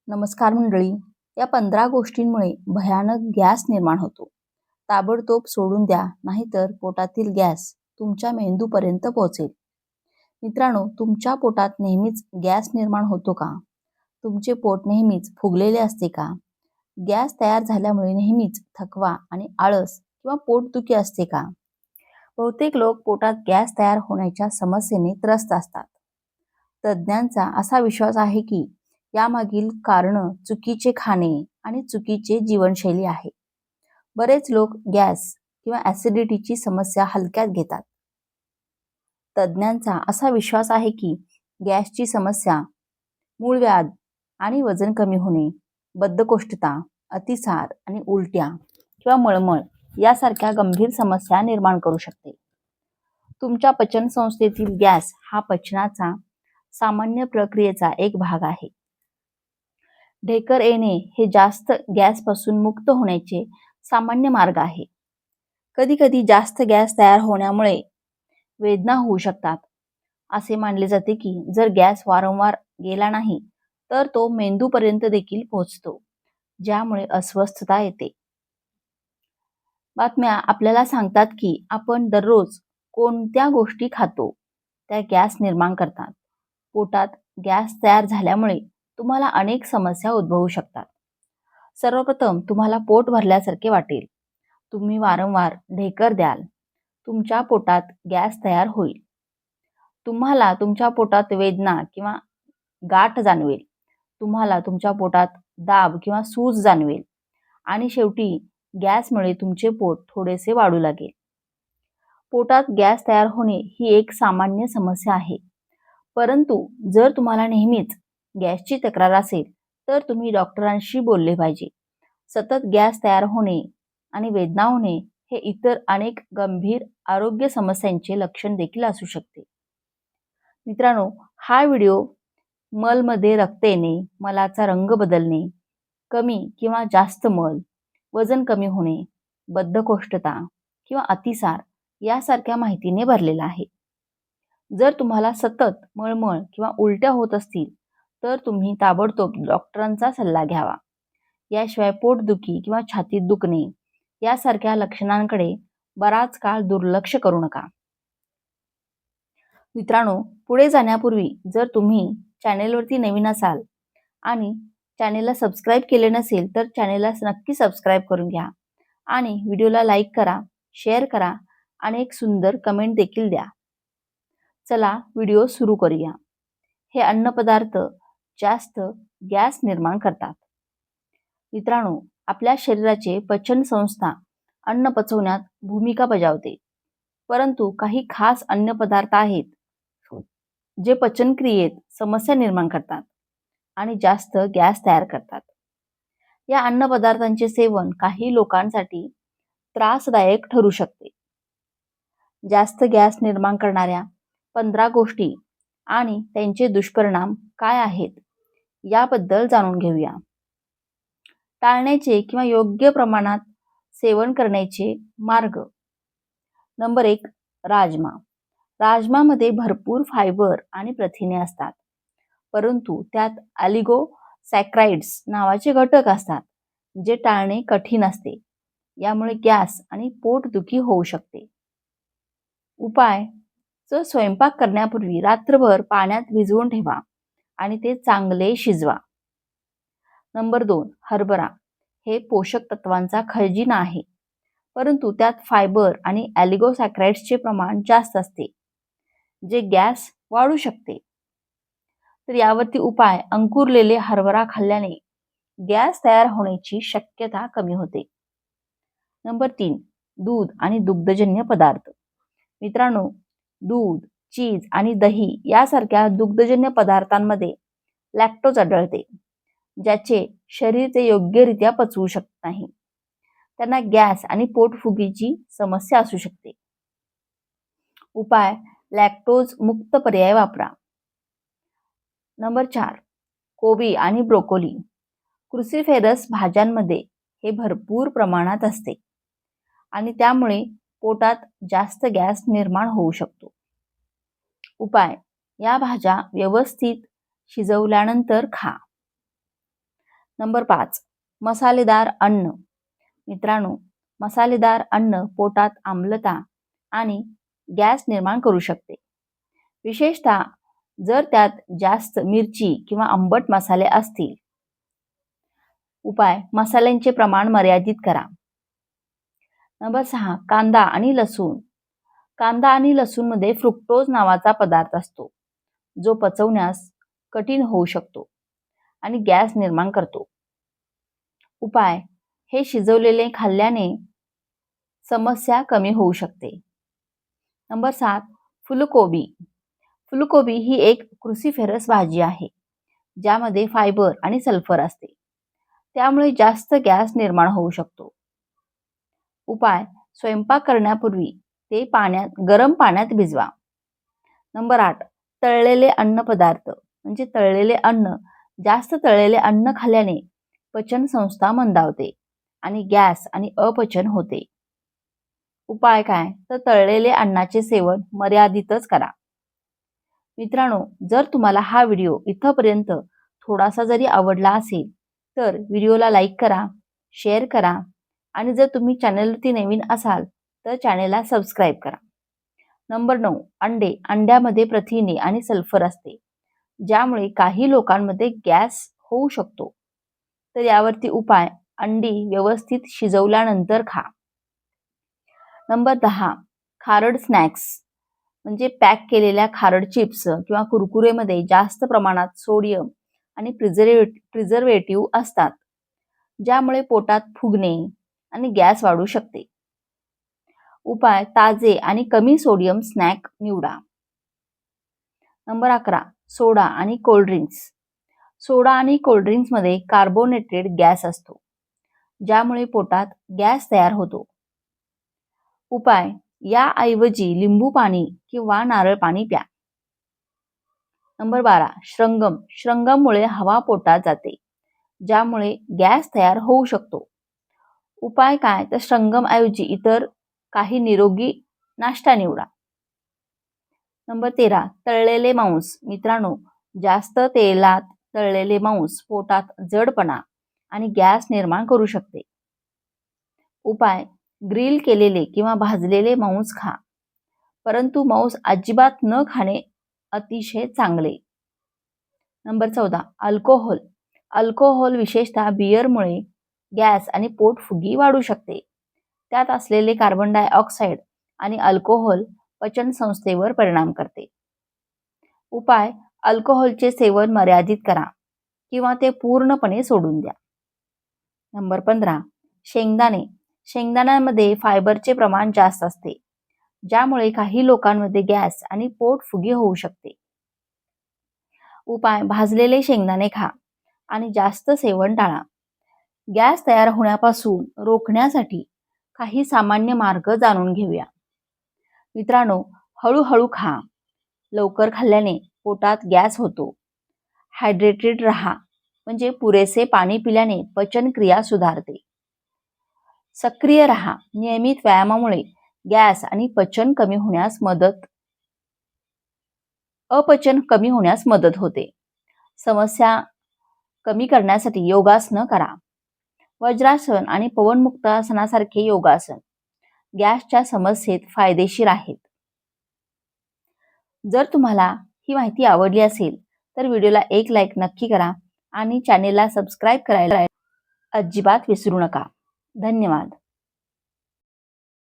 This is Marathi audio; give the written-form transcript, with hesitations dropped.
नमस्कार मंडळी. या 15 गोष्टींमुळे भयानक गॅस निर्माण होतो. ताबडतोब सोडून द्या, नाहीतर पोटातील गॅस तुमच्या मेंदूपर्यंत पोहोचेल. मित्रांनो, तुमच्या पोटात नेहमीच गॅस निर्माण होतो का? तुमचे पोट नेहमीच फुगलेले असते का? गॅस तयार झाल्यामुळे नेहमीच थकवा आणि आळस किंवा पोटदुखी असते का? बहुतेक लोक पोटात गॅस तयार होण्याच्या समस्येने त्रस्त असतात. तज्ज्ञांचा असा विश्वास आहे की यामागील कारण चुकीचे खाणे आणि चुकीचे जीवनशैली आहे. बरेच लोक गॅस किंवा ॲसिडिटीची समस्या हलक्यात घेतात. तज्ज्ञांचा असा विश्वास आहे की गॅसची समस्या मूळव्याध आणि वजन कमी होणे, बद्धकोष्ठता, अतिसार आणि उलट्या किंवा मळमळ यासारख्या गंभीर समस्या निर्माण करू शकते. तुमच्या पचनसंस्थेतील गॅस हा पचनाचा सामान्य प्रक्रियेचा एक भाग आहे. ढेकर येणे हे जास्त गॅसपासून मुक्त होण्याचे सामान्य मार्ग आहे. कधीकधी जास्त गॅस तयार होण्यामुळे वेदना होऊ शकतात. असे मानले जाते की जर गॅस वारंवार गेला नाही तर तो मेंदूपर्यंत देखील पोहोचतो, ज्यामुळे अस्वस्थता येते. बातम्या आपल्याला सांगतात की आपण दररोज कोणत्या गोष्टी खातो त्या गॅस निर्माण करतात. पोटात गॅस तयार झाल्यामुळे तुम्हाला अनेक समस्या उद्भवू शकतात. सर्वप्रथम तुम्हाला पोट भरल्यासारखे वाटेल. तुम्ही वारंवार ढेकर द्याल. तुमच्या पोटात गॅस तयार होईल. तुम्हाला तुमच्या पोटात वेदना किंवा गाठ जाणवेल. तुम्हाला तुमच्या पोटात दाब किंवा सूज जाणवेल आणि शेवटी गॅसमुळे तुमचे पोट थोडेसे वाढू लागेल. पोटात गॅस तयार होणे ही एक सामान्य समस्या आहे. परंतु जर तुम्हाला नेहमीच गॅसची तक्रार असेल तर तुम्ही डॉक्टरांशी बोलले पाहिजे. सतत गॅस तयार होणे आणि वेदना होणे हे इतर अनेक गंभीर आरोग्य समस्यांचे लक्षण देखील असू शकते. मित्रांनो, हा व्हिडिओ मलमध्ये रक्त येणे, मलाचा रंग बदलणे, कमी किंवा जास्त मल, वजन कमी होणे, बद्धकोष्ठता किंवा अतिसार यासारख्या माहितीने भरलेला आहे. जर तुम्हाला सतत मळमळ किंवा उलट्या होत असतील तर तुम्ही ताबडतोब डॉक्टरांचा सल्ला घ्यावा. याशिवाय पोटदुखी किंवा छातीत दुखणे यासारख्या लक्षणांकडे बराच काळ दुर्लक्ष करू नका. मित्रांनो, पुढे जाण्यापूर्वी जर तुम्ही चॅनेलवरती नवीन असाल आणि चॅनेलला सबस्क्राईब केले नसेल तर चॅनेलला नक्की सबस्क्राईब करून घ्या आणि व्हिडिओला लाईक करा, शेअर करा आणि एक सुंदर कमेंट देखील द्या. चला व्हिडिओ सुरू करूया. हे अन्नपदार्थ जास्त गॅस निर्माण करतात. मित्रांनो, आपल्या शरीराचे पचन संस्था अन्न पचवण्यात भूमिका बजावते. परंतु काही खास अन्नपदार्थ आहेत जे पचनक्रियेत समस्या निर्माण करतात आणि जास्त गॅस तयार करतात. या अन्नपदार्थांचे सेवन काही लोकांसाठी त्रासदायक ठरू शकते. जास्त गॅस निर्माण करणाऱ्या 15 गोष्टी आणि त्यांचे दुष्परिणाम काय आहेत याबद्दल जाणून घेऊया. टाळण्याचे किंवा योग्य प्रमाणात सेवन करण्याचे मार्ग. नंबर 1. राजमा. राजमामध्ये भरपूर फायबर आणि प्रथिने असतात, परंतु त्यात ऑलिगोसॅकराइड्स नावाचे घटक असतात जे टाळणे कठीण असते. यामुळे गॅस आणि पोटदुखी होऊ शकते. उपाय. स्वयंपाक करण्यापूर्वी रात्रभर पाण्यात भिजवून ठेवा आणि ते चांगले शिजवा. नंबर 2. हरभरा. हे पोषक तत्वांचा खजिना आहे, परंतु त्यात फायबर आणि ऑलिगोसॅकराइड्सचे प्रमाण जास्त असते, जे गॅस वाढवू शकते. तर यावरती उपाय. अंकुरलेले हरभरा खाल्ल्याने गॅस तयार होण्याची शक्यता कमी होते. नंबर 3. दूध आणि दुग्धजन्य पदार्थ. मित्रांनो, दूध, चीज आणि दही यासारख्या दुग्धजन्य पदार्थांमध्ये लॅक्टोज आढळते, ज्याचे शरीर ते योग्यरित्या पचवू शकत नाही. त्यांना गॅस आणि पोटफुगीची समस्या असू शकते. उपाय. लॅक्टोज मुक्त पर्याय वापरा. नंबर 4. कोबी आणि ब्रोकोली. क्रुसिफेरस भाज्यांमध्ये हे भरपूर प्रमाणात असते आणि त्यामुळे पोटात जास्त गॅस निर्माण होऊ शकतो. उपाय. या भाज्या व्यवस्थित शिजवल्यानंतर खा. नंबर 5, मसालेदार अन्न. मित्रांनो, मसालेदार अन्न पोटात आम्लता आणि गॅस निर्माण करू शकते, विशेषतः जर त्यात जास्त मिरची किंवा आंबट मसाले असतील. उपाय: मसाल्यांचे प्रमाण मर्यादित करा. नंबर 6, कांदा आणि लसूण. कांदा आणि लसूणमध्ये फ्रुक्टोज नावाचा पदार्थ असतो, जो पचवण्यास कठीण होऊ शकतो आणि गॅस निर्माण करतो. उपाय: हे शिजवलेले खाल्ल्याने समस्या कमी होऊ शकते. नंबर 7, फुलकोबी. फुलकोबी ही एक क्रुसिफेरस भाजी आहे, ज्यामध्ये फायबर आणि सल्फर असते, त्यामुळे जास्त गॅस निर्माण होऊ शकतो. उपाय: स्वयंपाक करण्यापूर्वी ते गरम पाण्यात भिजवा. नंबर 8, तळलेले अन्न पदार्थ म्हणजे तळलेले अन्न. जास्त तळलेले अन्न खाल्ल्याने पचन संस्था मंदावते आणि गॅस आणि अपचन होते. उपाय काय? तर तळलेले अन्नाचे सेवन मर्यादितच करा. मित्रांनो, जर तुम्हाला हा व्हिडिओ इथपर्यंत थोडासा जरी आवडला असेल तर व्हिडिओला लाईक करा, शेअर करा आणि जर तुम्ही चॅनलवरती नवीन असाल तर चॅनलला सबस्क्राईब करा. नंबर 9, अंडे. अंड्यामध्ये प्रथिने आणि सल्फर असते, ज्यामुळे काही लोकांमध्ये गॅस होऊ शकतो. तर यावरती उपाय: अंडी व्यवस्थित शिजवल्यानंतर खा. नंबर 10, खारड स्नॅक्स म्हणजे पॅक केलेल्या खारड चिप्स किंवा कुरकुरेमध्ये जास्त प्रमाणात सोडियम आणि प्रिझर्वेटिव्ह असतात, ज्यामुळे पोटात फुगणे आणि गॅस वाढू शकते. उपाय: ताजे आणि कमी सोडियम स्नॅक निवडा. नंबर 11, सोडा आणि कोल्ड्रिंक्स. सोडा आणि कोल्ड्रिंक्समध्ये कार्बोनेटेड गॅस असतो, ज्यामुळे पोटात गॅस तयार होतो. उपाय: याऐवजी लिंबू पाणी किंवा नारळ पाणी प्या. नंबर 12, श्रंगम. श्रंगममुळे हवा पोटात जाते, ज्यामुळे गॅस तयार होऊ शकतो. उपाय काय? तर श्रंगम ऐवजी इतर काही निरोगी नाश्ता निवडा. नंबर 13, तळलेले मांस. मित्रांनो, जास्त तेलात तळलेले मांस पोटात जडपणा आणि गॅस निर्माण करू शकते. उपाय: ग्रिल केलेले किंवा भाजलेले मांस खा, परंतु मांस अजिबात न खाणे अतिशय चांगले. Number 14, alcohol. अल्कोहोल विशेषतः बिअरमुळे गॅस आणि पोटफुगी वाढू शकते. त्यात असलेले कार्बन डायऑक्साईड आणि अल्कोहोल पचन संस्थेवर परिणाम करते. उपाय: अल्कोहोलचे सेवन मर्यादित करा किंवा ते पूर्णपणे सोडून द्या. नंबर 15, शेंगदाणे. शेंगदाण्यामध्ये फायबरचे प्रमाण जास्त असते, ज्यामुळे काही लोकांमध्ये गॅस आणि पोटफुगी होऊ शकते. उपाय: भाजलेले शेंगदाणे खा आणि जास्त सेवन टाळा. गॅस तयार होण्यापासून रोखण्यासाठी काही सामान्य मार्ग जाणून घेऊया. मित्रांनो, हळूहळू खा. लवकर खाल्ल्याने पोटात गॅस होतो. हायड्रेटेड राहा म्हणजे पुरेसे पाणी पिल्याने पचन क्रिया सुधारते. सक्रिय राहा. नियमित व्यायामामुळे गॅस आणि अपचन कमी होण्यास मदत होते. समस्या कमी करण्यासाठी योगासनं करा. वज्रासन आणि पवनमुक्तासनासारखे योगासन गॅसच्या समस्येत फायदेशीर आहेत. जर तुम्हाला ही माहिती आवडली असेल तर व्हिडिओला एक लाईक नक्की करा आणि चॅनेलला सबस्क्राईब करायला अजिबात विसरू नका. धन्यवाद.